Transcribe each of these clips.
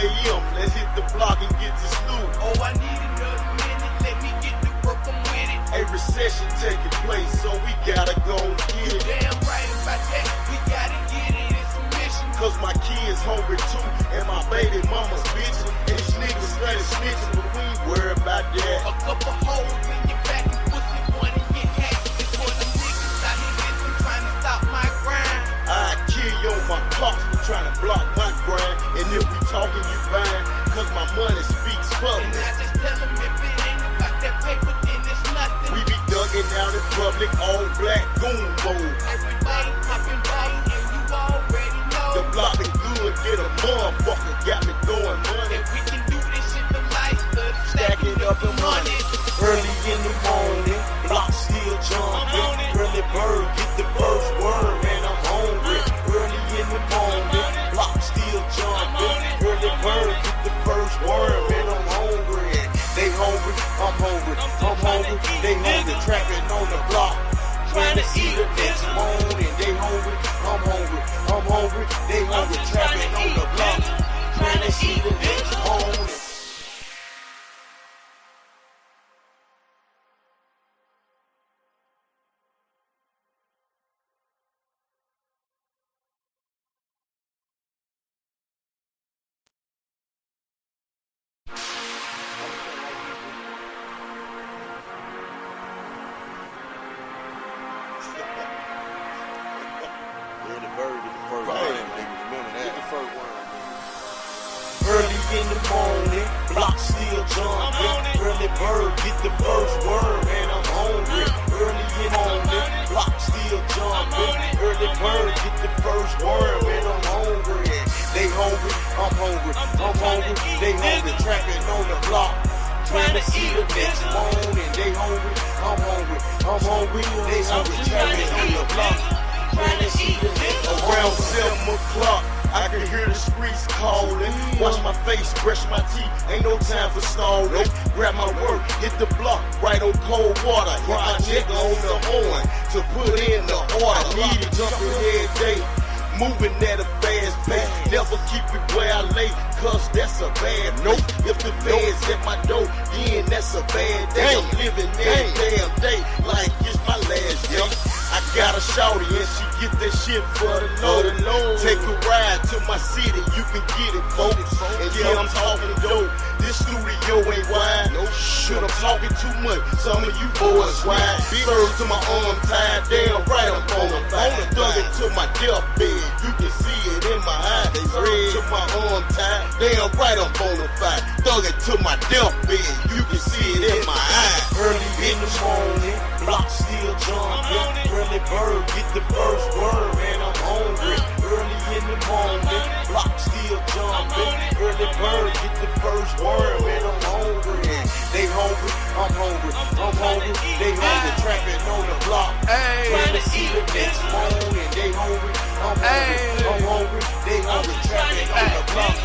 a.m. Let's hit the block and get to school. Oh, I need another minute, let me get to work, I'm with it. A recession taking place, so we gotta go get it. Damn right about that, we gotta get it, it's a mission. Cause my kids hungry too, and my baby mama's bitchin'. And these niggas started snitching, but we ain't worried about that. A couple holes in your back and pussy, one in your hat. It's for them niggas out here listening, trying to stop my grind. I kill you on my clocks for trying to block my grind. And if we talking, you fine, cause my money speaks for me. And I just tell them if it ain't about that paper, then it's nothing. We be dugging out in public, all black goon mode. Everybody popping bite, and you already know. The block is good, get a motherfucker, got me throwing money. And we can do this shit for life, Stack it up in money. Early in the morning, block still jumping. Early bird, get the first worm, and I'm hungry. Early in the morning, block still jumping. Early bird, get the first worm, and I'm hungry. They hungry, I'm hungry, I'm hungry. They hungry, trapping on the block, trying to see the next morning. They hungry, I'm hungry, I'm hungry. They hungry, trapping on the block, trying to see the next morning. Early in the morning, block still jumping. Early bird, get the first worm, and I'm hungry. Early in the morning, block still jumping. Early bird, get the first worm, and I'm hungry. They hungry, I'm hungry, I'm hungry. They hungry, trapping on the block, trying to see the next morning. They hungry, I'm hungry, I'm hungry. They hungry, trapping on the block, trying to see the next morning. Around 7 o'clock, I can hear the streets calling. Wash my face, brush my teeth, ain't no time for stalling. Grab my work, hit the block, right on cold water. Hit my nigga on the horn to put in the order. Need it jumping every day, moving at a fast pace. Never keep it where I lay, cause that's a bad note. If the feds at my door, then that's a bad day. I'm living every damn day like it's my last day. I got a shawty and she get that shit for the load. Take a ride to my city, you can get it, folks. And yeah, I'm talking dope. This studio ain't wide. No shit, I'm talking too much. Some of you boys wide. Serve to my arm tied, damn right I'm on the fire. Dug it to my deathbed, you can see it in my eyes. Red to my arm tied, damn right I'm on the fire. Dug it to my deathbed, you can see it in my eyes. Early in the morning, block still jumping. Early bird, get the first worm, and I'm hungry. Early in the morning, block still jumping. Early bird, get the first worm, and I'm hungry. They hungry, I'm hungry, I'm hungry. They hungry, trapping on the block, trying to see the next morning. They hungry, I'm hungry, I'm hungry. They hungry, trapping on the block,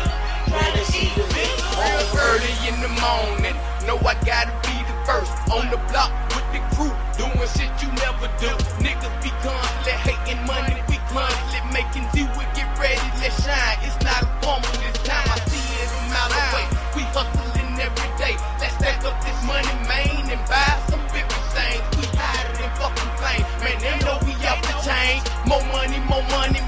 trying to see the next morning. Early in the morning, know I gotta be the first on the block with the crew, doing shit you never do. Niggas be constantly hating money, we constantly making do it. Get ready, let's shine. It's not a formal this time, I see it a mile away. We hustling every day. Let's stack up this money, man, and buy some bigger things. We hide it in fucking plain, man. They know we out the chain. More money,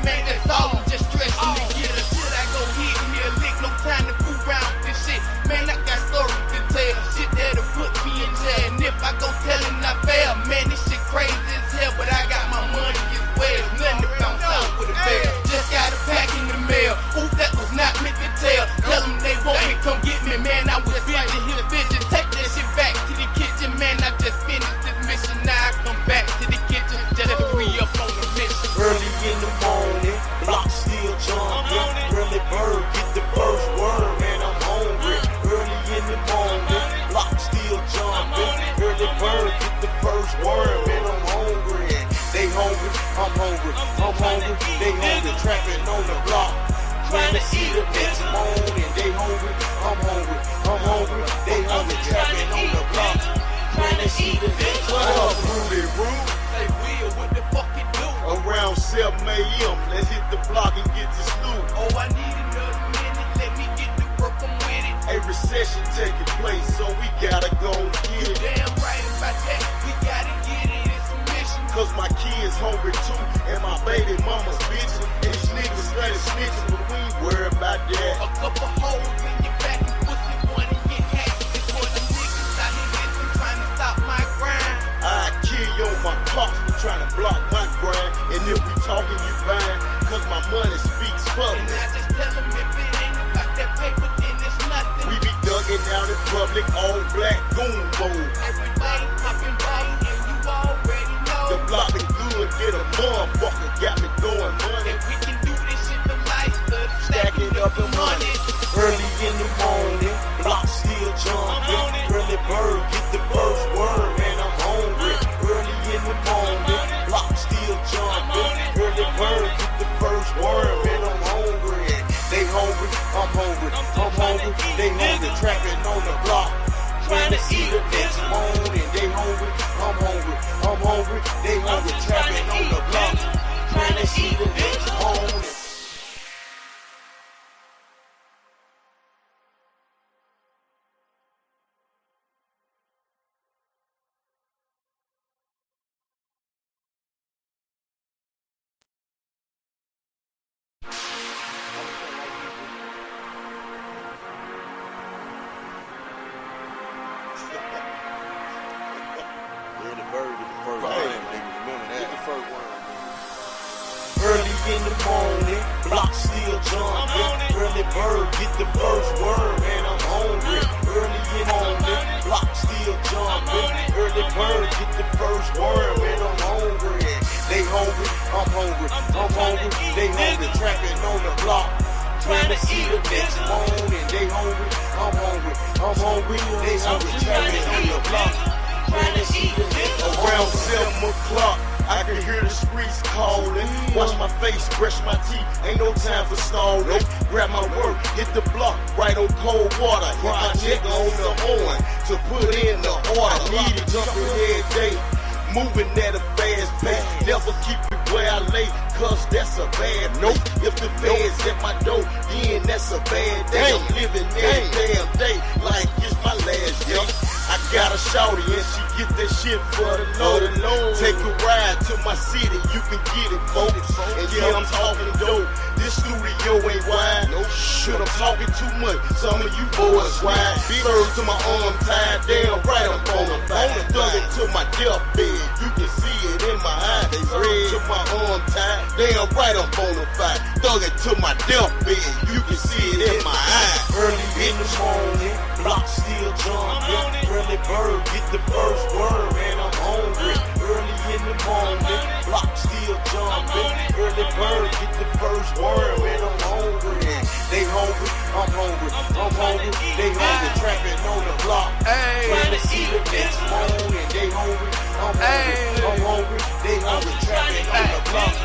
man. That's all. I'm just stressing to get a shit. I go hit me a lick, no time to fool around with this shit. Man, I got stories to tell, shit that'll put me in jail. And if I go tellin', I fail. Man, this shit crazy as hell, but I got my money as well. Nothing to bounce out with a bell. Just got a pack in the mail. Ooh, that was not meant to tell. Tell them they want me, come get me, man. I was busy here, busy. Take that shit back to the kitchen, man. I just finished this mission. Now I come back to the kitchen just to re-up on the mission. Early in the morning, block still jumping. Early bird, get the first worm, and I'm hungry. Early in the morning, block still jumping. Early bird, get the first worm, and I'm hungry. They hungry, I'm hungry, I'm hungry. They hungry, trapping on the block, trying to see the next morning. They hungry, I'm hungry, I'm hungry. They hungry, trapping on the block, trying to see the next morning. What up, Rudy Roo? Hey, Will, what the fuck you do? Around 7 a.m., let's hit the block and get to school. Oh, I need another minute, let me get to work. A recession taking place, so we gotta go get it. Damn right about that, we gotta get it, it's a mission. Cause my kids hungry too, and my baby mama's bitchin'. And these niggas started snitching, but we ain't worried about that. A couple holes in your back and pussy wanna get hacked. It's for the niggas out here listening, trying to stop my grind. I kill you on my pops for trying to block my grind. And if we talking, you fine, cause my money speaks for And me. I just tell them if it ain't about that paper, then it's nothing. We be dugging out in public, all black goon mode. Everybody popping bottle, and you already know. The block been good, get a motherfucker, got me going money. And we can do this shit for life, Stacking up the money. Early in the morning, block still jumping. Early bird, get the first worm, and I'm hungry. Early in the morning, block still jumping. Early bird, get the first worm, and I'm hungry. They hungry, I'm hungry, I'm hungry. They hungry, trapping on the block. Trying to see the next morning. They hungry, I'm hungry, I'm hungry. They hungry, trapping on the block. Trying to see the next morning. Early in the morning, block still jumping. Early bird, get the first worm, and I'm hungry. Early in the morning, block still jumping. Early bird, get the first worm, and I'm hungry. They hungry, I'm hungry, I'm hungry. They hungry, trapping on the block. Trying to see the next morning. They hungry, I'm hungry, I'm hungry. They hungry, trapping on the block. Trying to see the next morning. Around 7 o'clock. I can hear the streets calling. Wash my face, brush my teeth. Ain't no time for stalling. Grab my work, hit the block, right on cold water. Hit my nigga on the horn to put in the order. Need it jumping every day, moving at a fast pace. Never keep it where I lay, cause that's a bad note. If the feds at my door, then that's a bad day. I'm living every damn day like it's my last day. I got a shawty and she get that shit for the load. Take a ride to my city, you can get it, folks. And yeah, I'm talking dope. This studio ain't wide. Shit, I'm talking too much. Some of you boys wide. Serve to my arm tied down, right up on the back. Dug it to my deathbed, you can see it in my eyes. Red to my arm tied down, right up on the back. Dug it to my deathbed, you can see it in my eyes. Early in the morning, block still jumping. Early bird, get the first worm, and I'm hungry. Early in the morning, block still jumping. Early bird, get the first worm, and I'm hungry. They hungry, I'm hungry, I'm hungry. They hungry, trapping on the block. Trying to see the next morning. They hungry, I'm hungry, I'm hungry. They hungry, trapping on the block.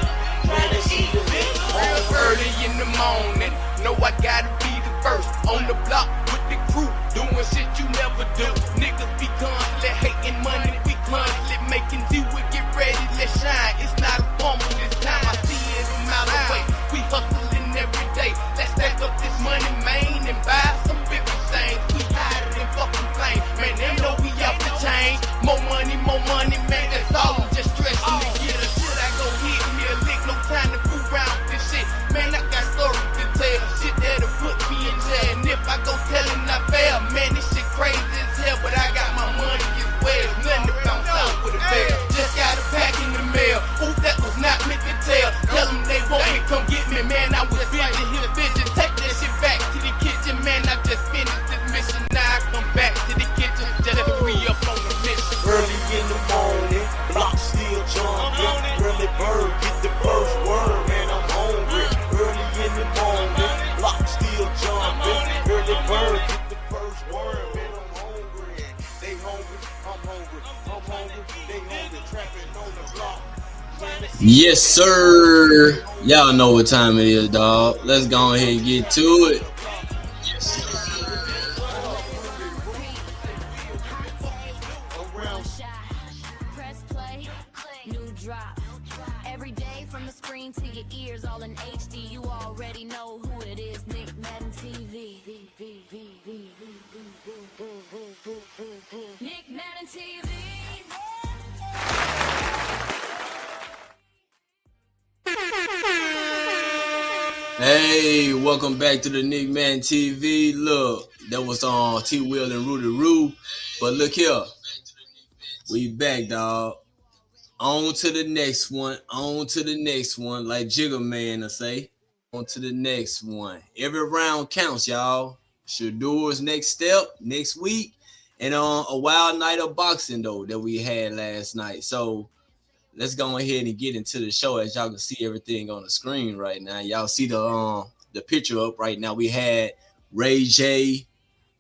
Trying to see the next morning. Early in the morning, know I gotta be the first on the block with the crew, doing shit you never do. Niggas be constantly hating money, we constantly making do it. Get ready, let's shine. It's not a formal this time, I see it a mile away. We hustling every day. Let's stack up this money, man, and buy some bigger things. We hide it in fucking flame, man. They know we off the chain. More money, man. That's all. I'm just stressing to get a shit. I go hit me a lick, no time to fool around with this shit. Man, I got stories to tell, shit that'll put me in jail. And if I go telling I fail, man, this shit crazy as hell. But I got my money as well. Nothing to bounce out with a bell. Just got a pack in the mail. Ooh, that was not meant to tell. Tell them they want me, come get me, man. I was busy here, busy. Take that shit back to the kitchen, man. I just finished this mission. Now I come back to the kitchen just to re-up on the mission. Early in the morning, block still jumping. Early bird, get the first worm, and I'm hungry. Early in the morning, block still jumping. Early bird, get the first worm, and I'm hungry. They hungry, I'm hungry, I'm hungry. They hungry, trapping on the block. Yes, sir. Y'all know what time it is, dog. Let's go ahead and get to it. Yes, sir. Press play, new drop. Every day from the screen. screen to your ears, all in HD. You already know who it is. NickMaddenTV. NickMaddenTV. Hey, welcome back to the NickMaddenTV. Look, that was on T-Will and Rudy Roo. But look here, we back, dog. On to the next one. On to the next one, like Jigga Man to say. On to the next one. Every round counts, y'all. Shedeur's next step next week, and on a wild night of boxing though that we had last night. So let's go ahead and get into the show. As y'all can see everything on the screen right now. Y'all see the picture up right now. We had Ray J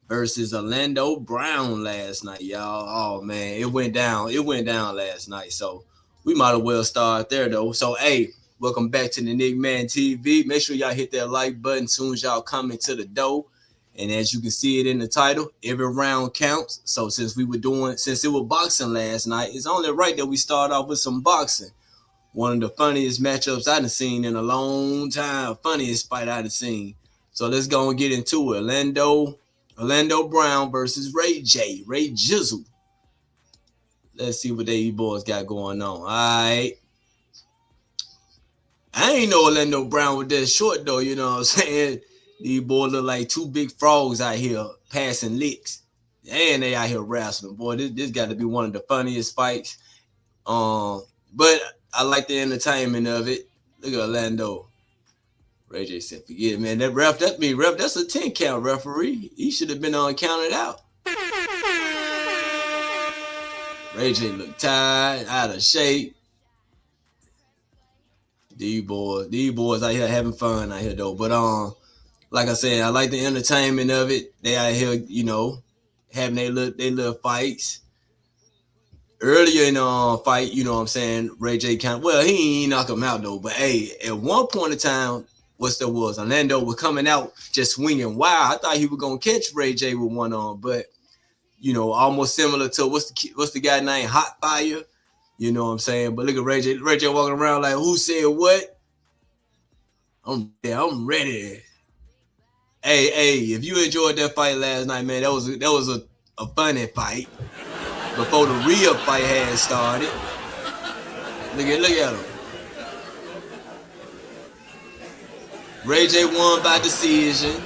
versus Orlando Brown last night, y'all. Oh man, it went down. It went down last night. So we might as well start there though. So hey, welcome back to the NickMaddenTV. Make sure y'all hit that like button as soon as y'all come into the door. And as you can see it in the title, every round counts. So since it was boxing last night, it's only right that we start off with some boxing. One of the funniest matchups I've seen in a long time. Funniest fight I've seen. So let's go and get into it. Orlando Brown versus Ray J. Ray Jizzle. Let's see what they boys got going on. All right. I ain't know Orlando Brown was that short though, you know what I'm saying? These boys look like two big frogs out here passing licks. And they out here wrestling. Boy, this got to be one of the funniest fights. But I like the entertainment of it. Look at Orlando. Ray J said, forget it, man. That ref, that's a 10 count referee. He should have been counted out. Ray J looked tired, out of shape. These boys out here having fun out here though. But like I said, I like the entertainment of it. They out here, you know, having their little fights. Earlier in the fight, you know what I'm saying, Ray J he ain't knock him out though. But hey, at one point in time, Orlando was coming out just swinging wild. I thought he was gonna catch Ray J with one arm, but you know, almost similar to what's the guy named Hot Fire. You know what I'm saying? But look at Ray J walking around like, who said what? I'm ready. Hey, if you enjoyed that fight last night, man, that was a funny fight. Before the real fight had started. Look at him. Ray J won by decision.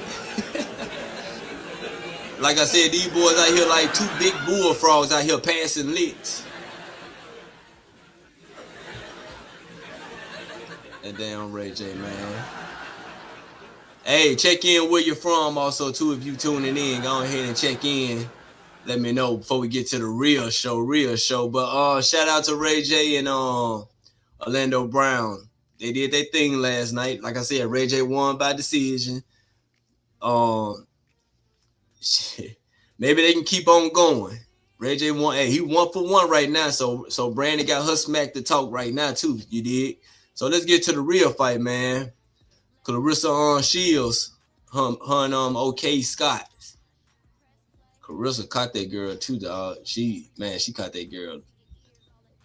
Like I said, these boys out here like two big bullfrogs out here passing licks. That damn Ray J, man. Hey, check in where you're from also, too, if you tuning in. Go ahead and check in. Let me know before we get to the real show. But shout out to Ray J and Orlando Brown. They did their thing last night. Like I said, Ray J won by decision. Maybe they can keep on going. Ray J won. Hey, he 1-for-1 right now. So Brandon got her smack to talk right now, too. You did. So let's get to the real fight, man. Claressa Shields, her and Kaye Scott. Claressa caught that girl too, dog. She caught that girl.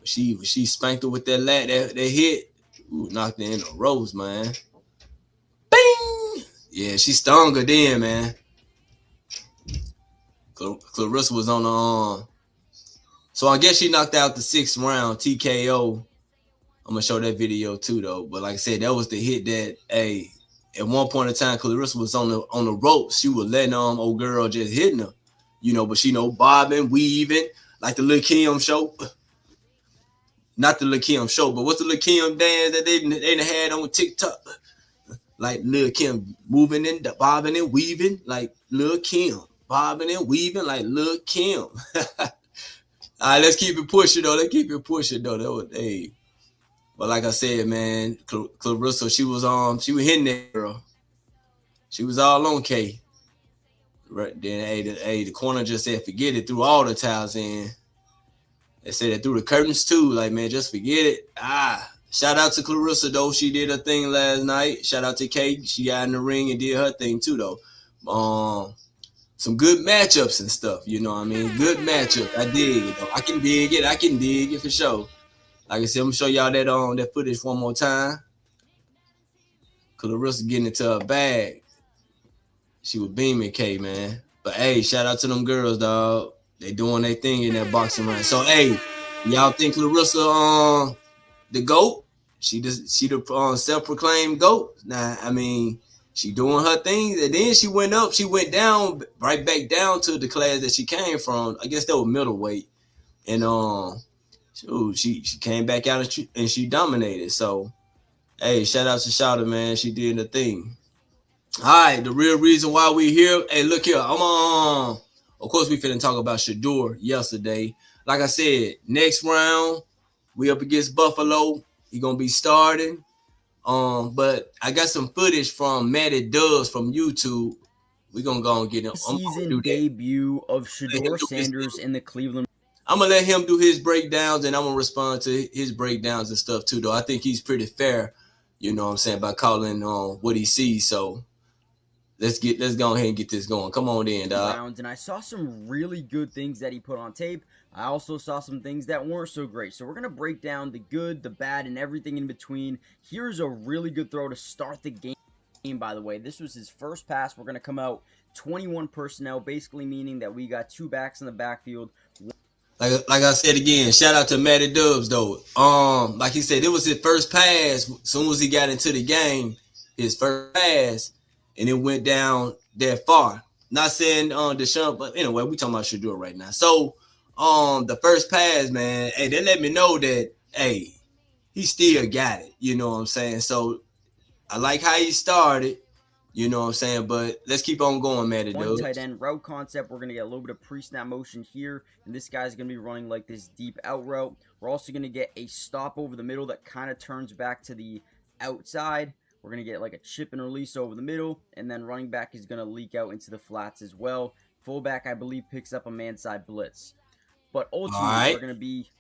She spanked her with that that hit. Ooh, knocked her in the ropes, man. Bing! Yeah, she stung her then, man. Claressa was on the so I guess she knocked out the 6th round TKO. I'm gonna show that video too, though. But like I said, that was the hit that, hey, at one point in time, Claressa was on the ropes. She was letting old girl just hitting her, you know. But she bobbing, weaving like the Lil Kim show. Not the Lil Kim show, but what's the Lil Kim dance that they had on TikTok? Like Lil Kim moving and bobbing and weaving like Lil Kim, bobbing and weaving like Lil Kim. All right, let's keep it pushing though. That was, hey. But like I said, man, Claressa, she was hitting that girl. She was all on Kaye. Right then, the corner just said, forget it, threw all the towels in. They said it threw the curtains too. Like, man, just forget it. Shout out to Claressa though. She did her thing last night. Shout out to Kaye. She got in the ring and did her thing too though. Some good matchups and stuff. You know what I mean? Good matchup. I dig it though. I can dig it for sure. Like I said, I'm gonna show y'all that footage one more time. Claressa getting into her bag. She was beaming Kaye, man. But hey, shout out to them girls, dog. They doing their thing in that boxing ring. So hey, y'all think Claressa the GOAT? She the self-proclaimed GOAT. Nah, I mean, she doing her thing, and then she went down, right back down to the class that she came from. I guess that was middleweight, and she came back out and she dominated. So hey, shout out to Shawty, man. She did the thing. All right, the real reason why we here. Hey, look here. Of course, we finna talk about Shedeur yesterday. Like I said, next round we up against Buffalo. He gonna be starting. But I got some footage from Madden Dubs from YouTube. We gonna go and get him. Season debut of Shedeur Sanders in the Cleveland. I'm gonna let him do his breakdowns, and I'm gonna respond to his breakdowns and stuff too. Though I think he's pretty fair. You know what I'm saying, by calling on what he sees. So let's go ahead and get this going. Come on in, dog. And I saw some really good things that he put on tape. I also saw some things that weren't so great. So we're going to break down the good, the bad, and everything in between. Here's a really good throw to start the game, by the way. This was his first pass. We're going to come out 21 personnel, basically meaning that we got 2 backs in the backfield. Like I said again, shout out to Madden Dubs, though. Like he said, it was his first pass. As soon as he got into the game, his first pass, and it went down that far. Not saying Deshaun, but anyway, we talking about Shedeur right now. So the first pass, man, hey, they let me know that, hey, he still got it. You know what I'm saying? So I like how he started. You know what I'm saying? But let's keep on going, man. One tight end route concept. We're going to get a little bit of pre-snap motion here. And this guy's going to be running like this deep out route. We're also going to get a stop over the middle that kind of turns back to the outside. We're going to get like a chip and release over the middle. And then running back is going to leak out into the flats as well. Fullback, I believe, picks up a man-side blitz. But ultimately, we're going to be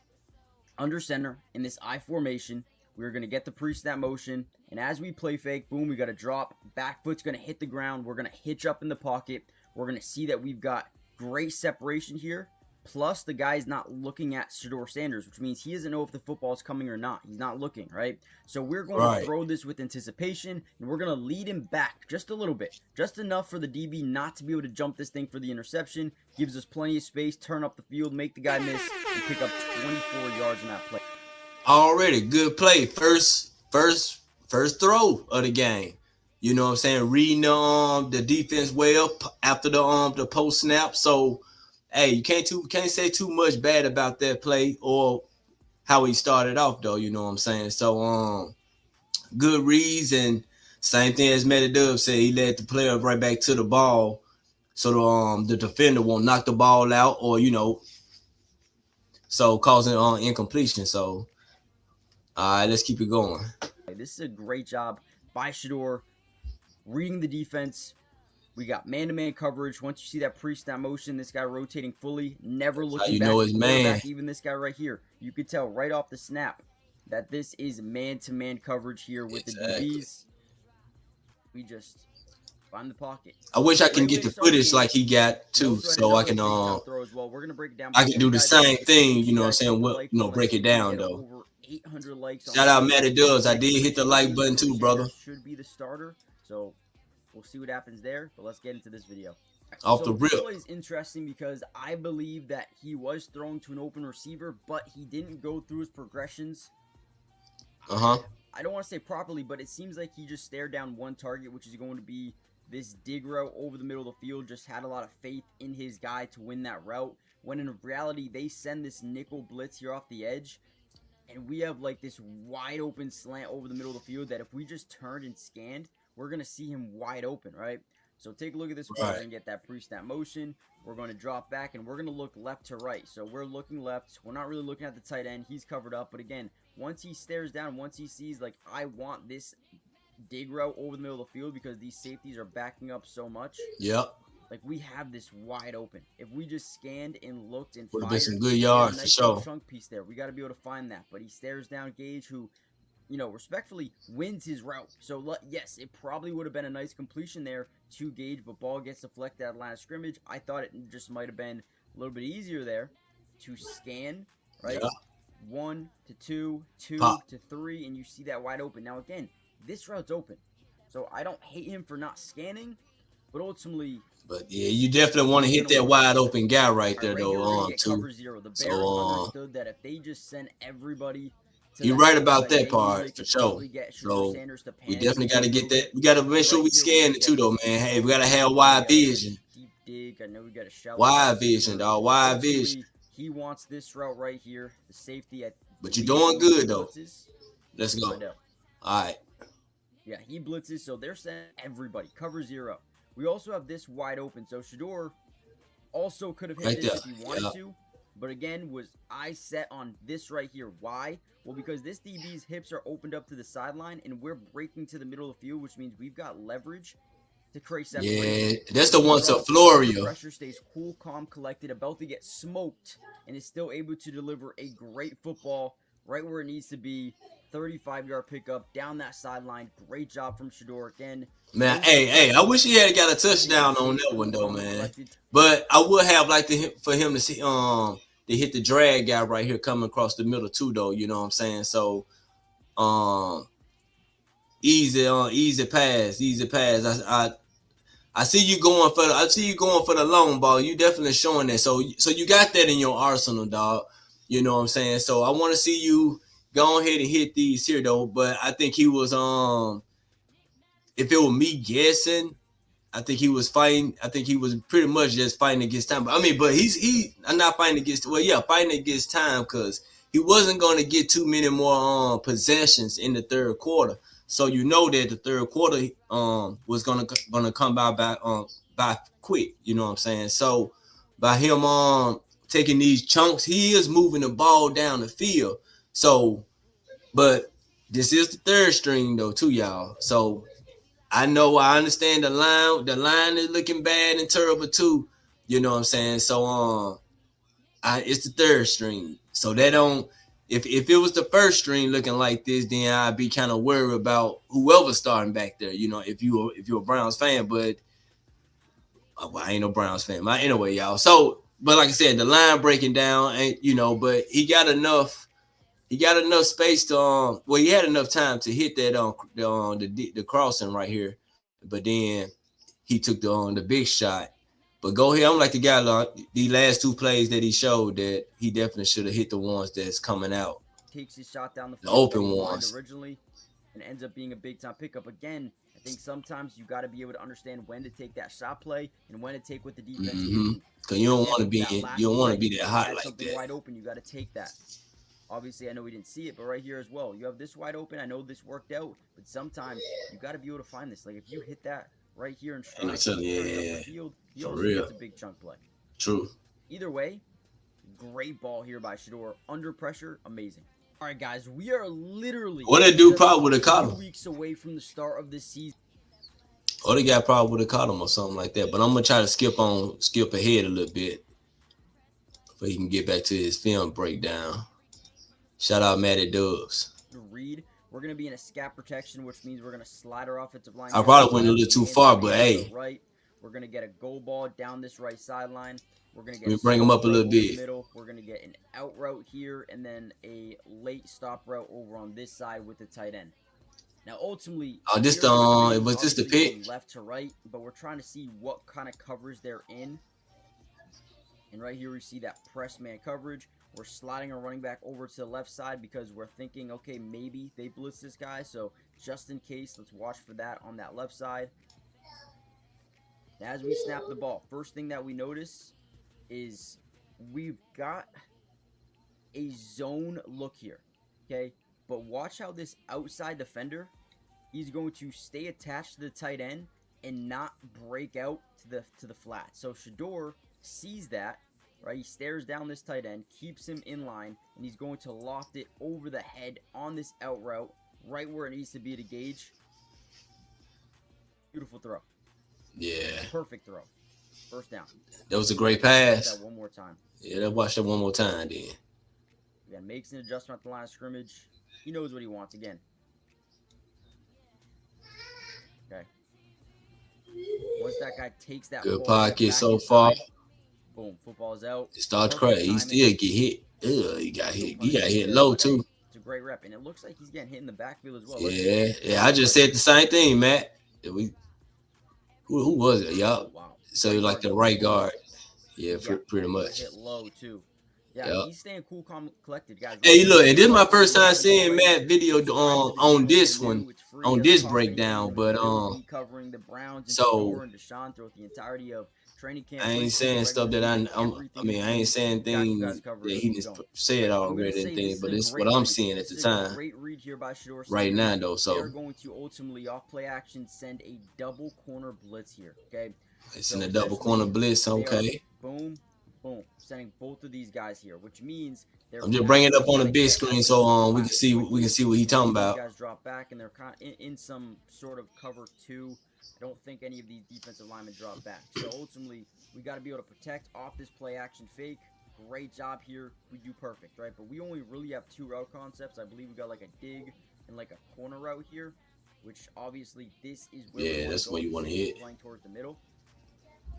under center in this I formation. We're going to get the pre-snap motion, and as we play fake, boom, we got to drop. Back foot's going to hit the ground. We're going to hitch up in the pocket. We're going to see that we've got great separation here, plus the guy's not looking at Shedeur Sanders, which means he doesn't know if the football is coming or not. He's not looking, right? So we're going to throw this with anticipation, and we're going to lead him back just a little bit, just enough for the DB not to be able to jump this thing for the interception. Gives us plenty of space, turn up the field, make the guy miss, and pick up 24 yards in that play. Already good play. First throw of the game. You know what I'm saying? Reading the defense well after the post snap. So hey, you can't say too much bad about that play or how he started off though, you know what I'm saying? So good reads, and same thing as Madden Dub said, he led the player right back to the ball. So the defender won't knock the ball out or so causing incompletion. So all right, let's keep it going. This is a great job by Shedeur reading the defense. We got man-to-man coverage. Once you see that pre-snap motion, this guy rotating fully, never looking back. His man. Even this guy right here, you could tell right off the snap that this is man-to-man coverage here with the DBs. We just find the pocket. I wish I can get the footage like he got too, so I can We're gonna break it down. I can do the same thing, you know what I'm saying? Break it down though. 800 likes. Shout out Matty Dubs. I did hit the like button too, brother. Should be the starter, so we'll see what happens there. But let's get into this video. Off the rip. This play is interesting because I believe that he was thrown to an open receiver, but he didn't go through his progressions. I don't want to say properly, but it seems like he just stared down one target, which is going to be this dig route over the middle of the field. Just had a lot of faith in his guy to win that route, when in reality they send this nickel blitz here off the edge. And we have like this wide open slant over the middle of the field that if we just turned and scanned, we're going to see him wide open, right? So take a look at this. We're going to get that pre-snap motion. We're going to drop back, and we're going to look left to right. So we're looking left. We're not really looking at the tight end. He's covered up. But again, once he stares down, once he sees, like, I want this dig route over the middle of the field because these safeties are backing up so much. Yep. Like, we have this wide open. If we just scanned and looked and would have been some good yards for sure. Chunk piece there. We got to be able to find that. But he stares down Gage, who, respectfully wins his route. So, yes, it probably would have been a nice completion there to Gage, but ball gets deflected at line of scrimmage. I thought it just might have been a little bit easier there to scan, right? Yeah. 1 to 2, 2 to 3, and you see that wide open. Now, again, this route's open. So I don't hate him for not scanning, but ultimately. But yeah, you definitely want to hit that wide open guy right there, Right here, we're gonna though. get Too. cover 0. The Bears So understood that if they just send everybody to you're the right outside, about that they knew part they for could sure. probably get Shedeur So Sanders to we panic definitely got to a get little that. bit. We got to make sure Right we here, scan it too, though, man. Hey, we got to have wide vision. Deep dig. I know we got a shout. Wide vision, dog. Wide vision. He wants this route right here. The safety at. But you're doing good though. Blitzes. Let's go. I know. All right. Yeah, he blitzes, so they're sending everybody. Cover 0. We also have this wide open, so Shedeur also could have hit Right this there. if he wanted to. But again, was I set on this right here. Why? Well, because this DB's hips are opened up to the sideline, and we're breaking to the middle of the field, which means we've got leverage to create separation. Yeah, that's the one to Florio. Pressure stays cool, calm, collected, about to get smoked, and is still able to deliver a great football right where it needs to be. 35-yard pickup down that sideline. Great job from Shedeur again. Man, hey, I wish he had got a touchdown on that one though, man. But I would have liked for him to see to hit the drag guy right here coming across the middle too, though. You know what I'm saying? So easy pass. I see you going for the long ball. You definitely showing that. So you got that in your arsenal, dog. You know what I'm saying? So I want to see you go ahead and hit these here though. But I think he was if it were me guessing, I think he was fighting. I think he was pretty much just fighting against time. I mean, but I'm not fighting against. Well, yeah, fighting against time because he wasn't going to get too many more possessions in the third quarter. So you know that the third quarter was gonna come by quick. You know what I'm saying? So by him taking these chunks, he is moving the ball down the field. So, but this is the third string though, too, y'all. So I understand the line. The line is looking bad and terrible too. You know what I'm saying? So it's the third string. So they don't. If it was the first string looking like this, then I'd be kind of worried about whoever's starting back there. You know, if you're a Browns fan, but well, I ain't no Browns fan. But anyway, y'all. So, but like I said, the line breaking down, ain't but he got enough. He got enough space to he had enough time to hit that the crossing right here, but then he took the big shot. But go ahead, I'm like the guy the last two plays that he showed that he definitely should have hit the ones that's coming out. Takes his shot down the open ones originally, and ends up being a big time pickup again. I think sometimes you got to be able to understand when to take that shot play and when to take what the defense is. Because you don't want to be that hot like something that. Wide open, you got to take that. Obviously, I know we didn't see it, but right here as well, you have this wide open. I know this worked out, but sometimes you got to be able to find this. Like if you hit that right here and strike the field, you also get a big chunk play. True. Either way, great ball here by Shedeur. Under pressure, amazing. All right, guys, we are literally what they do probably would have caught him. Weeks away from the start of this season. Or the guy probably would have caught him or something like that. But I'm gonna try to skip ahead a little bit so he can get back to his film breakdown. Shout out Matty Dubs. Reed. We're going to be in a scat protection, which means we're going to slide our offensive line. I probably went a little too far, but hey. Right. We're going to get a goal ball down this right sideline. We're going to get bring him up a little bit. Middle. We're going to get an out route here and then a late stop route over on this side with the tight end. Now, ultimately, was this the pick? Left to right, but we're trying to see what kind of coverage they're in. And right here we see that press man coverage. We're sliding our running back over to the left side because we're thinking, okay, maybe they blitz this guy. So just in case, let's watch for that on that left side. As we snap the ball, first thing that we notice is we've got a zone look here, okay? But watch how this outside defender, he's going to stay attached to the tight end and not break out to the flat. So Shedeur sees that. Right, he stares down this tight end, keeps him in line, and he's going to loft it over the head on this out route, right where it needs to be to gauge. Beautiful throw. Yeah. Perfect throw. First down. That was a great pass. That one more time. Yeah, let's watch that one more time then. Again, makes an adjustment at the line of scrimmage. He knows what he wants again. Okay. Once that guy takes that good pocket so far. Boom, football's out. It starts crazy. He still get hit. He got hit. He got hit low too. It's a great rep, and it looks like he's getting hit in the backfield as well. Yeah. I just said the same thing, Matt. who was it? Yup. Oh, wow. So Right like guard the going right low. guard. Yeah, Yeah, pretty much. hit low too. Yeah, Yup. he's staying cool, calm, collected, guys. Hey, Listen, look, and this is my like first if you time haven't seeing already, Matt video subscribe to the on channel. this It's one, new, it's free, on doesn't this cost anything. breakdown. We But will be covering the Browns and so Shedeur and Deshaun throughout the entirety of training camp. I ain't preseason, saying stuff that regular season, I everything mean, I ain't between. saying Got you guys things covered, that so he keep just going. said I'm gonna already say and this things, is but a this is what great I'm read. seeing at This the is a time great read here by Shedeur right Sanders. now, though. They're So going to ultimately off play action send a double corner blitz here. Okay, it's so in a double corner essentially blitz. they are Okay, boom, boom, sending both of these guys here, which means they're I'm just bringing it up basically on the gonna big get screen into so the we flat can see quickly. what he You talking see these about. guys drop back and they're kind of in some sort of cover two. I don't think any of these defensive linemen drop back. So ultimately, we got to be able to protect off this play action fake. Great job here. We do perfect, right? But we only really have two route concepts. I believe we got like a dig and like a corner route here, which obviously this is where Yeah, that's where you want to hit. playing towards the middle.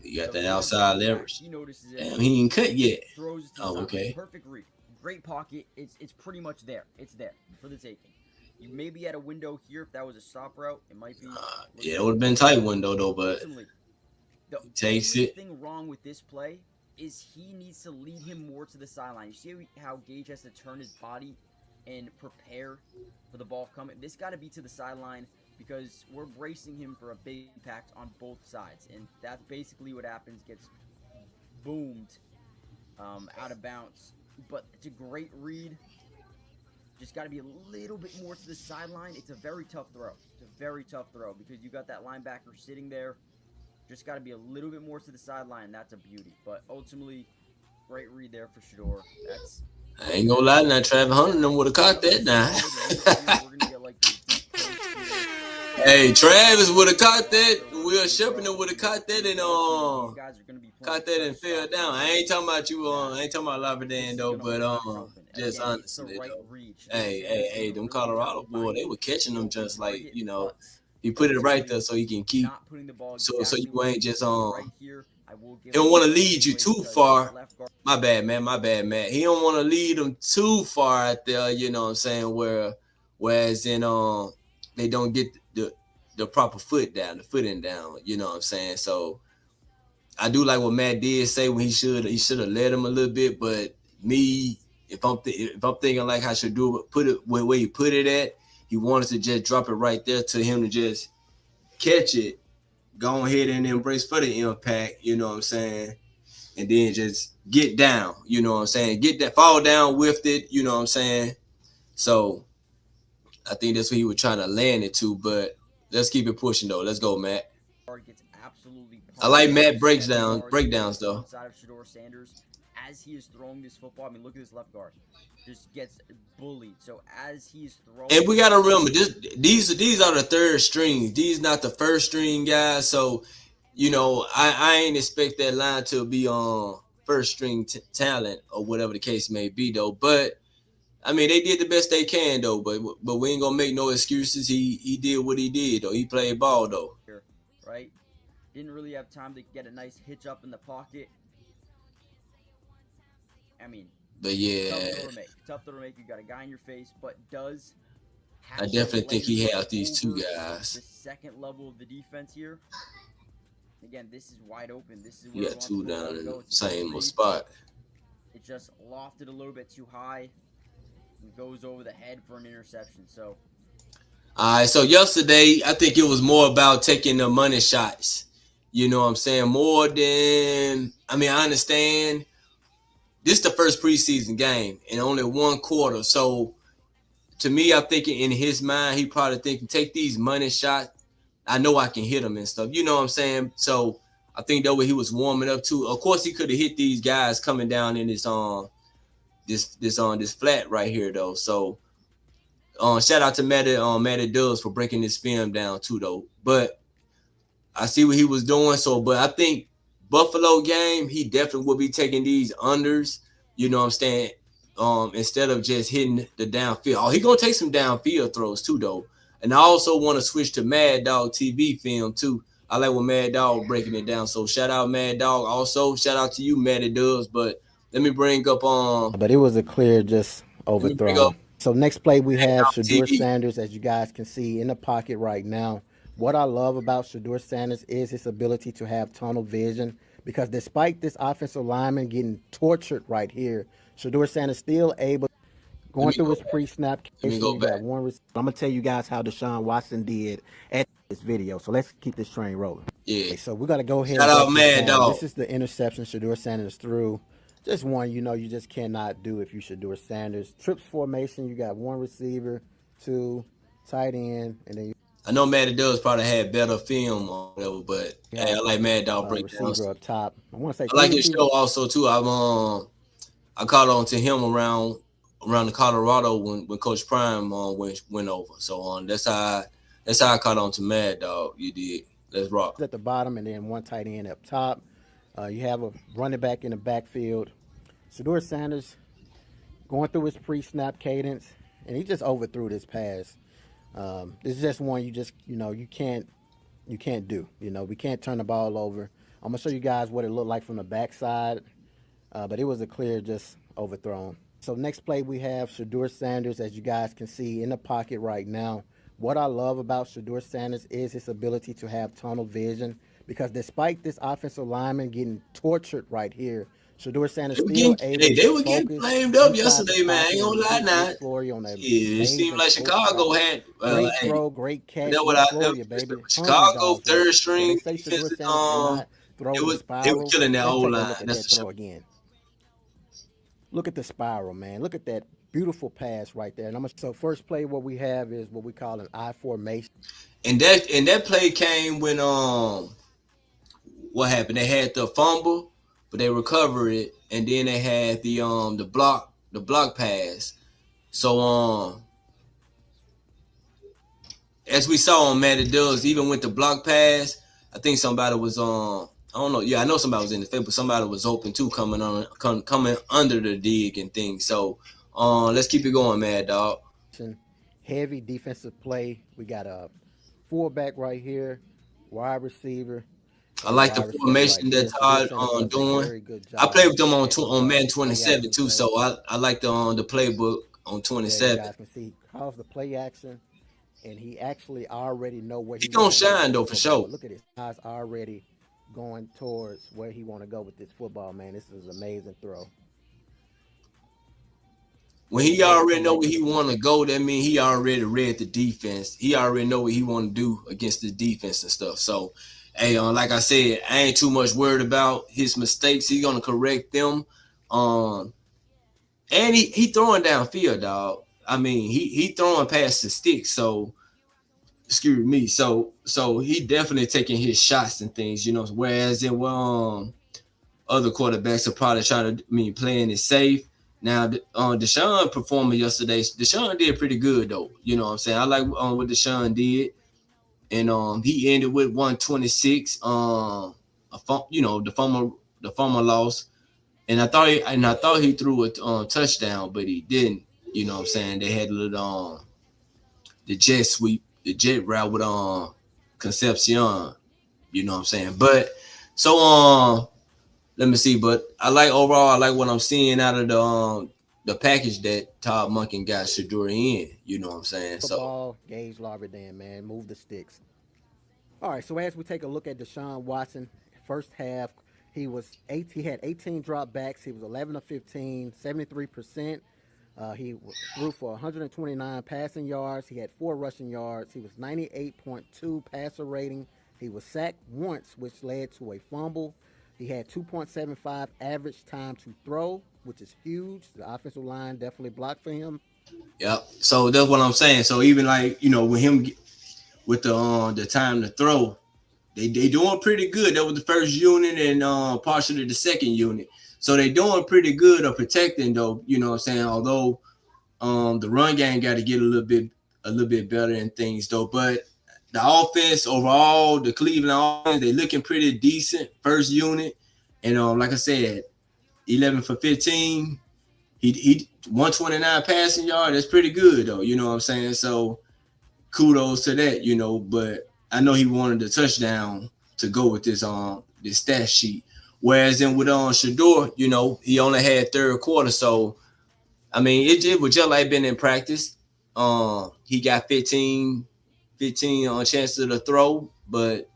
You got So that he outside understands that. leverage. He notices it. Damn, he ain't cut yet. Throws it to the Oh, sideline. okay. Perfect read. Great pocket. It's pretty much there. It's there for the taking. You may be at a window here if that was a stop route. It might be. Yeah, it would have been tight window though, but Ultimately, the takes only it. thing wrong with this play is he needs to lead him more to the sideline. You see how Gage has to turn his body and prepare for the ball coming. This got to be to the sideline because we're bracing him for a big impact on both sides, and that's basically what happens. Gets boomed out of bounds, but it's a great read. Just got to be a little bit more to the sideline. It's a very tough throw. It's a very tough throw because you got that linebacker sitting there. Just got to be a little bit more to the sideline. That's a beauty. But ultimately, great read there for Shedeur. That's. I ain't gonna lie, now Travis Hunter them would have caught that now. We're gonna get like these deep posts here. Hey, Travis would have caught that. Will Shepard would have caught that and caught that and fell down. I ain't talking about you. I ain't talking about Laverdan though, but just honestly though. Hey, them Colorado boy, they were catching them just like he put it right there so he can keep. So you ain't just he don't want to lead you too far. My bad, man. He don't want to lead them too far out there. You know what I'm saying? Whereas in they don't get the proper footing down. You know what I'm saying? So I do like what Matt did say when he should have led him a little bit. But me, if I'm thinking like how Shedeur put it where he put it at, he wanted to just drop it right there to him to just catch it, go ahead and embrace for the impact. You know what I'm saying? And then just get down. You know what I'm saying? Get that fall down with it. You know what I'm saying? So I think that's what he was trying to land it to. But let's keep it pushing though. Let's go, Matt. I like Matt breakdowns though. Inside of Shedeur Sanders, as he is throwing this football, I mean, look at this left guard, just gets bullied. So as he's throwing, and we gotta remember these are the third string. These not the first string guys. So I ain't expect that line to be on first string talent or whatever the case may be though. But I mean, they did the best they can though. But we ain't gonna make no excuses. He did what he did though. He played ball though. Right. Didn't really have time to get a nice hitch up in the pocket. I mean, but yeah, tough throw to make. You got a guy in your face, but does. I definitely think he has these two guys. The second level of the defense here. Again, this is wide open. This is you got two down in the same spot. It just lofted a little bit too high and goes over the head for an interception. So. All right, so yesterday, I think it was more about taking the money shots. You know what I'm saying? More than, I mean, I understand this is the first preseason game and only one quarter. So to me, I'm thinking in his mind, he probably thinking, take these money shots. I know I can hit them and stuff. You know what I'm saying? So I think that way he was warming up too. Of course, he could have hit these guys coming down in this flat right here though. So shout out to Madden Dubs for breaking this film down too though. But I see what he was doing. So, but I think Buffalo game, he definitely will be taking these unders. You know what I'm saying? Instead of just hitting the downfield. Oh, he gonna take some downfield throws too though. And I also want to switch to Mad Dog TV film too. I like when Mad Dog breaking it down. So shout out Mad Dog. Also shout out to you, Mad Dubs. But let me bring up But it was a clear just overthrow. So next play we have Shedeur Sanders, as you guys can see in the pocket right now. What I love about Shedeur Sanders is his ability to have tunnel vision, because despite this offensive lineman getting tortured right here, Shedeur Sanders still able, going through his pre-snap Let me case. go You back. got one. I'm gonna tell you guys how Deshaun Watson did at this video. So let's keep this train rolling. Yeah. Okay, so we gotta go ahead Shout and out break this Mad down. Dog. This is the interception Shedeur Sanders threw. Just one, you know, you just cannot do if you Shedeur Sanders. Trips formation, you got one receiver, two tight end, and then you I know Mad Dog probably had better film or whatever, but hey, I like Mad Dog breakdowns. receiver up top. I want to say I like his show also too. I caught on to him around the Colorado when Coach Prime went over. So that's how I caught on to Mad Dog. You did. Let's rock. At the bottom, and then one tight end up top. You have a running back in the backfield. Shedeur Sanders going through his pre-snap cadence, and he just overthrew this pass. This is just one you can't do. You know, we can't turn the ball over. I'm gonna show you guys what it looked like from the backside, but it was a clear just overthrown. So next play we have Shedeur Sanders, as you guys can see in the pocket right now. What I love about Shedeur Sanders is his ability to have tunnel vision, because despite this offensive lineman getting tortured right here, Shedeur Sanders still able to they were getting flamed up yesterday, man. I ain't gonna lie now. Yeah, it seemed like Chicago had great throw, great catch. That's what Chicago third string defense. They were killing that old line. That's for sure. Again. Look at the spiral, man. Look at that beautiful pass right there. And so first play, what we have is what we call an I formation. And that play came when what happened? They had the fumble, but they recovered it, and then they had the block pass. So as we saw on Madden does, even with the block pass, I think somebody was I don't know. Yeah, I know somebody was in the field, but somebody was open too, coming under the dig and things. So let's keep it going, Mad Dog. Heavy defensive play. We got a fullback right here, wide receiver. I like the formation that Todd doing. I played with them on Madden 27 too, so I like the playbook on 27. You guys can see he calls the play action, and he actually already know where he's gonna shine though for sure. Look at this, guys already going towards where he want to go with this football, man. This is an amazing throw. When he already know where he want to go, that means he already read the defense. He already know what he want to do against the defense and stuff. So, hey, like I said, I ain't too much worried about his mistakes. He's gonna correct them. And he throwing downfield, dog. I mean, he throwing past the sticks. So, excuse me. So he definitely taking his shots and things, you know. Whereas in other quarterbacks are probably trying to playing it safe. Now, Deshaun performing yesterday. Deshaun did pretty good though. You know what I'm saying? I like what Deshaun did, and he ended with 126. The former loss, and I thought he threw a touchdown, but he didn't. You know what I'm saying? They had a little the jet sweep, the jet route with Concepcion. You know what I'm saying? But so let me see. But I like what I'm seeing out of the package that Todd Monken got Shedeur in. You know what I'm saying? Football, Gage Larverdam, man, move the sticks. All right. So as we take a look at Deshaun Watson, first half, he had 18 drop backs. He was 11 of 15, 73%. He threw for 129 passing yards. He had 4 rushing yards. He was 98.2 passer rating. He was sacked once, which led to a fumble. He had 2.75 average time to throw, which is huge. The offensive line definitely blocked for him. Yep. So that's what I'm saying. So even like, you know, with him with the time to throw, they doing pretty good. That was the first unit and partially the second unit. So they doing pretty good of protecting though, you know what I'm saying? Although the run game got to get a little bit better and things though. But the offense overall, the Cleveland offense, they looking pretty decent, first unit. And like I said, 11 for 15. He 129 passing yard. That's pretty good though, you know what I'm saying? So kudos to that, you know. But I know he wanted a touchdown to go with this stat sheet. Whereas in with Shedeur, you know, he only had third quarter. So I mean, it was just like been in practice. He got 15 15 on chances to throw, but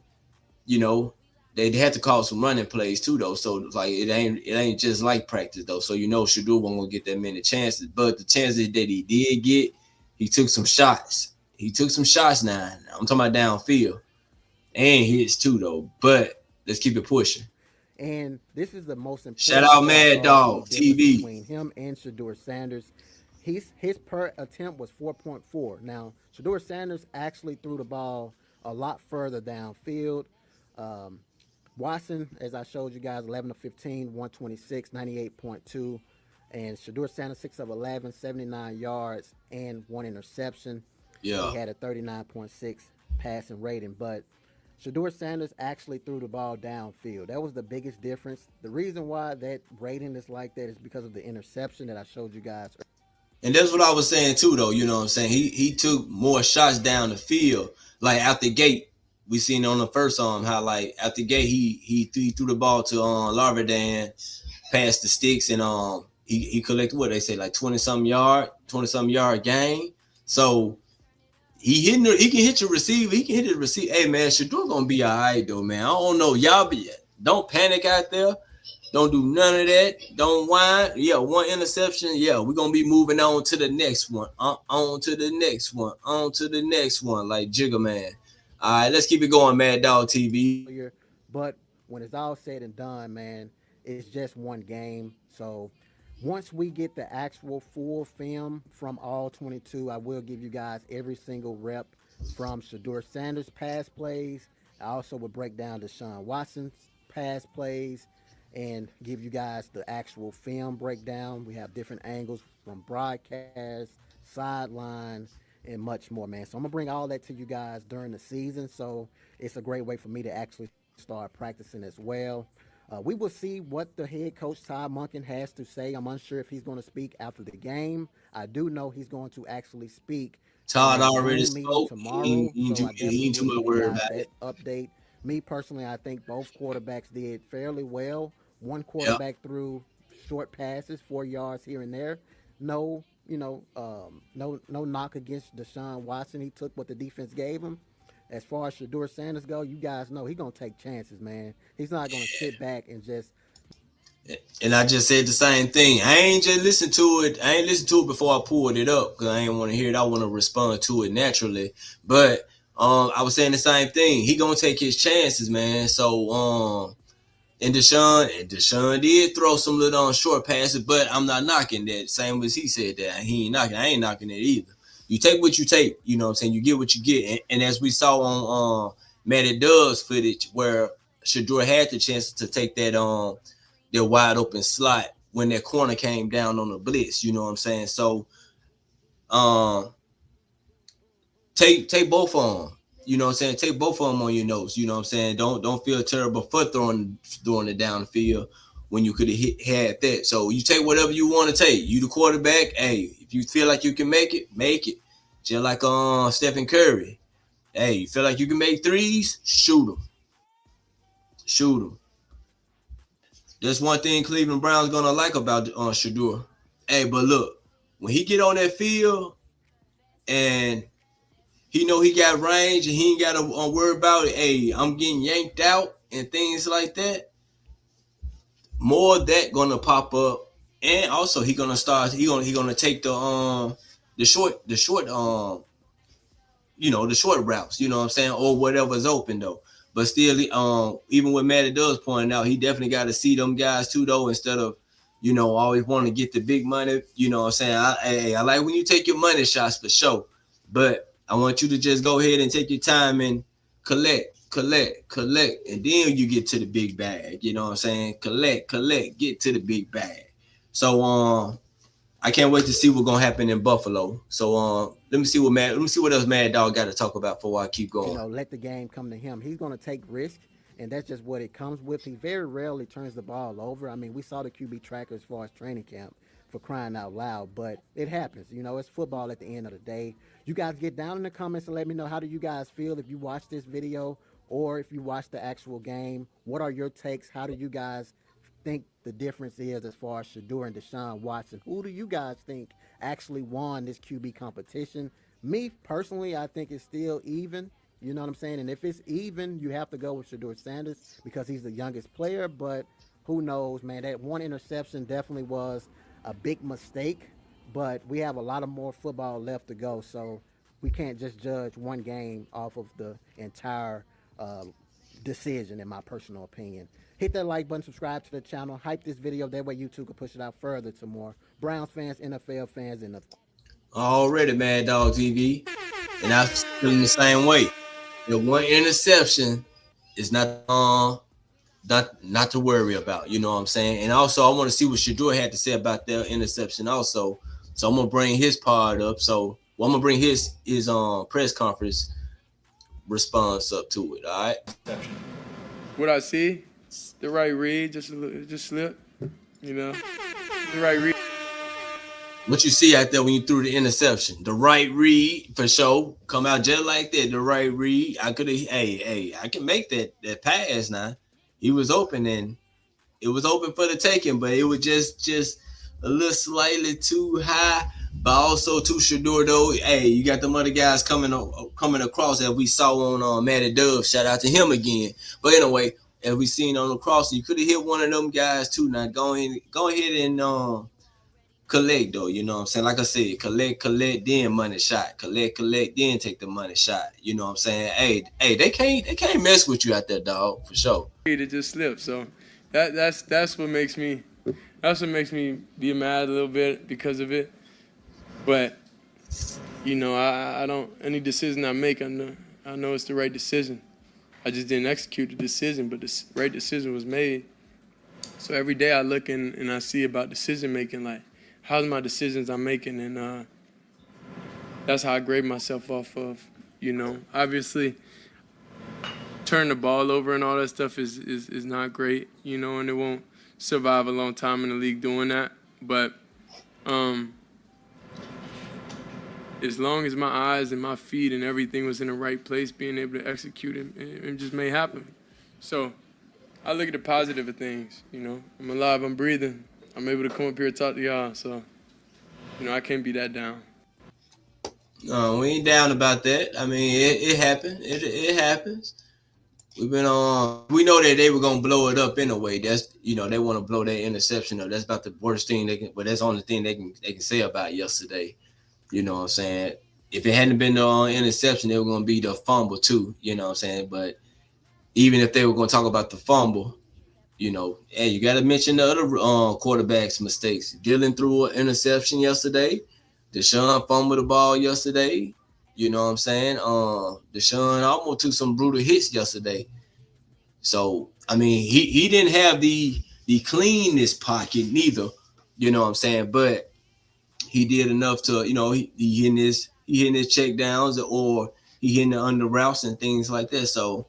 you know, they had to call some running plays too, though. So like it ain't just like practice though. So Shedeur won't gonna get that many chances, but the chances that he did get, he took some shots. He took some shots now. I'm talking about downfield and hits too though. But let's keep it pushing. And this is the most important Shout out part Mad of Dog the difference TV. between him and Shedeur Sanders. His per attempt was 4.4. Now, Shedeur Sanders actually threw the ball a lot further downfield. Watson, as I showed you guys, 11 of 15, 126, 98.2. And Shedeur Sanders, 6 of 11, 79 yards, and 1 interception. Yeah. He had a 39.6 passing rating. But Shedeur Sanders actually threw the ball downfield. That was the biggest difference. The reason why that rating is like that is because of the interception that I showed you guys. And that's what I was saying too, though. You know what I'm saying? He took more shots down the field. Like out the gate, we seen on the first how like out the gate he threw the ball to Larvadan, past the sticks, and he collected what they say like 20-something yard gain. So he can hit your receiver. He can hit the receiver. Hey man, Shedeur gonna be all right though, man. I don't know, y'all don't panic out there. Don't do none of that. Don't whine. Yeah, one interception. Yeah, we're going to be moving on to the next one. On to the next one. On to the next one, like Jigga Man. All right, let's keep it going, Mad Dog TV. But when it's all said and done, man, it's just one game. So once we get the actual full film from all 22, I will give you guys every single rep from Shedeur Sanders' pass plays. I also will break down Deshaun Watson's pass plays and give you guys the actual film breakdown. We have different angles from broadcast, sideline, and much more, man. So I'm going to bring all that to you guys during the season. So it's a great way for me to actually start practicing as well. We will see what the head coach, Todd Monken, has to say. I'm unsure if he's going to speak after the game. I do know he's going to actually speak. Todd already spoke. Tomorrow, he so I definitely ain't too much will worried give you guys about it. that update. Me personally, I think both quarterbacks did fairly well. One quarterback threw short passes, 4 yards here and there. No knock against Deshaun Watson. He took what the defense gave him. As far as Shedeur Sanders go, you guys know he's gonna take chances, man. He's not gonna sit back and just. And I just said the same thing. I ain't just listened to it. I ain't listened to it before I pulled it up because I ain't want to hear it. I want to respond to it naturally. But I was saying the same thing. He gonna take his chances, man. So and Deshaun did throw some little short passes, but I'm not knocking that. Same as he said that. He ain't knocking. I ain't knocking it either. You take what you take. You know what I'm saying? You get what you get. And as we saw on Madden Does footage where Shedeur had the chance to take that their wide open slot when that corner came down on the blitz. You know what I'm saying? So take both of them. You know what I'm saying? Take both of them on your notes. You know what I'm saying? Don't feel terrible for throwing it downfield when you could have had that. So you take whatever you want to take. You the quarterback. Hey, if you feel like you can make it, make it. Just like Stephen Curry. Hey, you feel like you can make threes? Shoot them. Shoot them. That's one thing Cleveland Browns gonna like about Shedeur. Hey, but look, when he get on that field and he know he got range and he ain't got to worry about it. Hey, I'm getting yanked out and things like that. More of that gonna pop up, and also he gonna start. He gonna take the short the short routes. You know what I'm saying, or whatever's open though. But still, even with Madden does pointing out, he definitely got to see them guys too though. Instead of always wanting to get the big money. You know what I'm saying? I like when you take your money shots for sure, but I want you to just go ahead and take your time and collect, and then you get to the big bag. You know what I'm saying? Collect, get to the big bag. So I can't wait to see what's gonna happen in Buffalo. So let me see what else Mad Dog got to talk about before I keep going. Let the game come to him. He's gonna take risk, and that's just what it comes with. He very rarely turns the ball over. I mean, we saw the QB tracker as far as training camp, for crying out loud, but it happens. It's football at the end of the day. You guys get down in the comments and let me know, how do you guys feel if you watch this video or if you watch the actual game? What are your takes? How do you guys think the difference is as far as Shedeur and Deshaun Watson? Who do you guys think actually won this QB competition? Me personally, I think it's still even. You know what I'm saying? And if it's even, you have to go with Shedeur Sanders because he's the youngest player. But who knows, man? That one interception definitely was a big mistake. But we have a lot of more football left to go, so we can't just judge one game off of the entire decision, in my personal opinion. Hit that like button, subscribe to the channel, hype this video. That way YouTube can push it out further to more Browns fans, NFL fans, and Already, Mad Dog TV, and I'm feeling the same way. The one interception is not to worry about. You know what I'm saying? And also, I want to see what Shedeur had to say about their interception also. So I'm gonna bring his part up. So I'm gonna bring his press conference response up to it. All right. What I see, the right read, just slip, you know, the right read. What you see out there when you threw the interception? The right read for sure. Come out just like that. The right read. I could have. Hey, I can make that pass now. He was open and it was open for the taking, but it was just a little slightly too high, but also too Shedeur though. Hey, you got them other guys coming across that we saw on Madden Dove. Shout out to him again. But anyway, as we seen on the cross, you could have hit one of them guys too. Now go ahead and collect though. You know what I'm saying? Like I said, collect, then money shot. Collect, then take the money shot. You know what I'm saying? Hey, they can't mess with you out there, dog, for sure. It just slipped. So that's what makes me be mad a little bit because of it. But you know, I don't, any decision I make, I know it's the right decision. I just didn't execute the decision, but the right decision was made. So every day I look and I see about decision making, like how's my decisions I'm making, and that's how I grade myself off of. You know, obviously turn the ball over and all that stuff is not great, you know, and it won't survive a long time in the league doing that. But as long as my eyes and my feet and everything was in the right place, being able to execute it just may happen. So I look at the positive of things, you know. I'm alive, I'm breathing. I'm able to come up here and talk to y'all, so, you know, I can't be that down. No, we ain't down about that. I mean, it happened. It happens. We've been on. We know that they were gonna blow it up anyway. That's, you know, they want to blow that interception up. That's about the worst thing they can. But that's the only thing they can say about yesterday. You know what I'm saying? If it hadn't been the interception, they were gonna be the fumble too. You know what I'm saying? But even if they were gonna talk about the fumble, you know, hey, you got to mention the other quarterbacks' mistakes. Dillon threw an interception yesterday. Deshaun fumbled the ball yesterday. You know what I'm saying? Deshaun almost took some brutal hits yesterday. So, I mean, he didn't have the cleanest pocket neither. You know what I'm saying? But he did enough to, you know, he hitting his check downs, or he hitting the under routes and things like that. So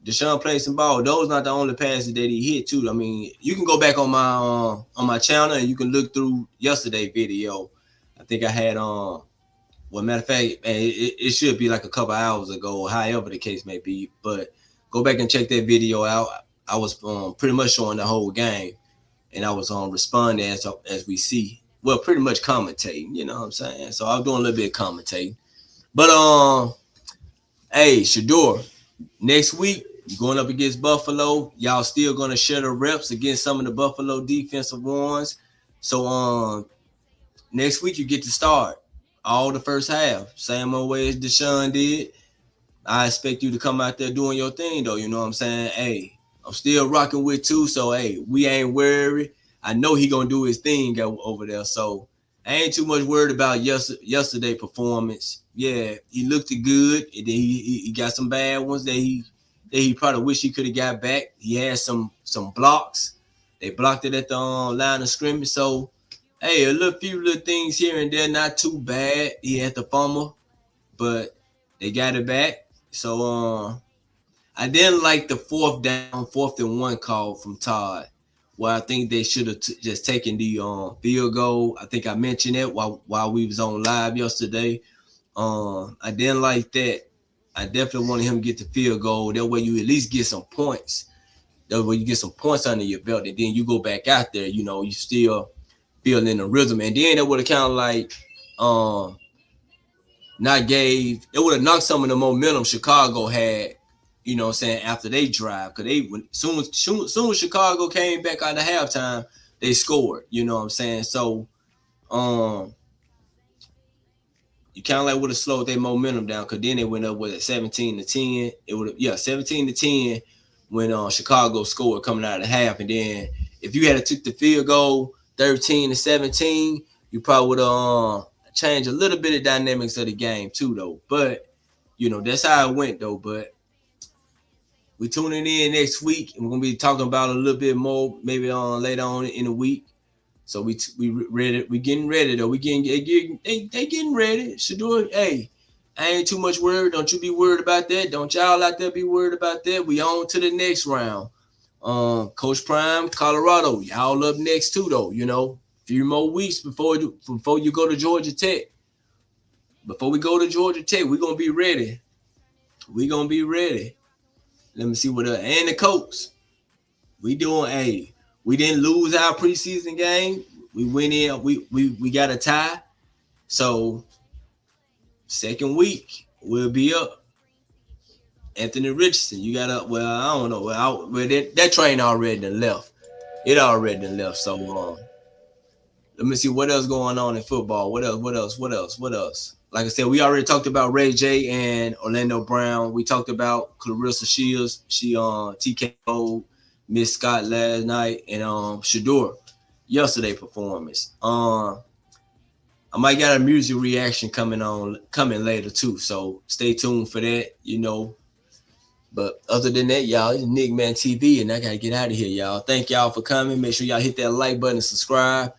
Deshaun played some ball. Those not the only passes that he hit too. I mean, you can go back on my channel and you can look through yesterday's video. I think I had well, matter of fact, it should be like a couple hours ago, or however the case may be. But go back and check that video out. I was pretty much showing the whole game, and I was responding as we see. Well, pretty much commentating. You know what I'm saying? So I was doing a little bit of commentating. But hey, Shedeur, next week you're going up against Buffalo. Y'all still gonna share the reps against some of the Buffalo defensive ones. So next week you get to start all the first half, same old way as Deshaun did. I expect you to come out there doing your thing, though. You know what I'm saying? Hey, I'm still rocking with two, so hey, we ain't worried. I know he gonna do his thing over there, so I ain't too much worried about yesterday performance. Yeah, he looked good, and then he got some bad ones that he probably wish he could have got back. He had some blocks. They blocked it at the line of scrimmage, so hey, a few little things here and there, not too bad. He had the fumble, but they got it back. So I didn't like the 4th and 1 call from Todd. Well, I think they should have just taken the field goal. I think I mentioned it while we was on live yesterday. I didn't like that. I definitely wanted him to get the field goal. That way you at least get some points. That way you get some points under your belt, and then you go back out there. You know, you still feeling the rhythm, and then that would have kind of like it would have knocked some of the momentum Chicago had, you know what I'm saying, after they drive. Because soon as Chicago came back out of halftime, they scored, you know what I'm saying? So, you kind of like would have slowed their momentum down, because then they went up with 17-10. It would have 17-10 when Chicago scored coming out of the half. And then if you had took the field goal 13-17, you probably would have changed a little bit of dynamics of the game too, though. But you know, that's how it went though. But we tuning in next week, and we're gonna be talking about a little bit more maybe later on in the week. So we ready. We getting ready though. They getting ready. Shedeur, hey, I ain't too much worried. Don't you be worried about that. Don't y'all out there be worried about that. We on to the next round. Coach Prime, Colorado, y'all up next too though. You know, a few more weeks before you go to Georgia Tech. Before we go to Georgia Tech, we're gonna be ready. We gonna be ready. Let me see what and the coach. We doing we didn't lose our preseason game. We went in, we got a tie. So second week we'll be up. Anthony Richardson, you got I don't know. That train already done left. It already done left. So let me see what else going on in football. What else? Like I said, we already talked about Ray J and Orlando Brown. We talked about Claressa Shields. She TKO'd Miss Scott last night, and Shedeur yesterday performance. I might got a music reaction coming later too, so stay tuned for that, you know. But other than that, y'all, it's NickMaddenTV, and I gotta get out of here, y'all. Thank y'all for coming. Make sure y'all hit that like button and subscribe.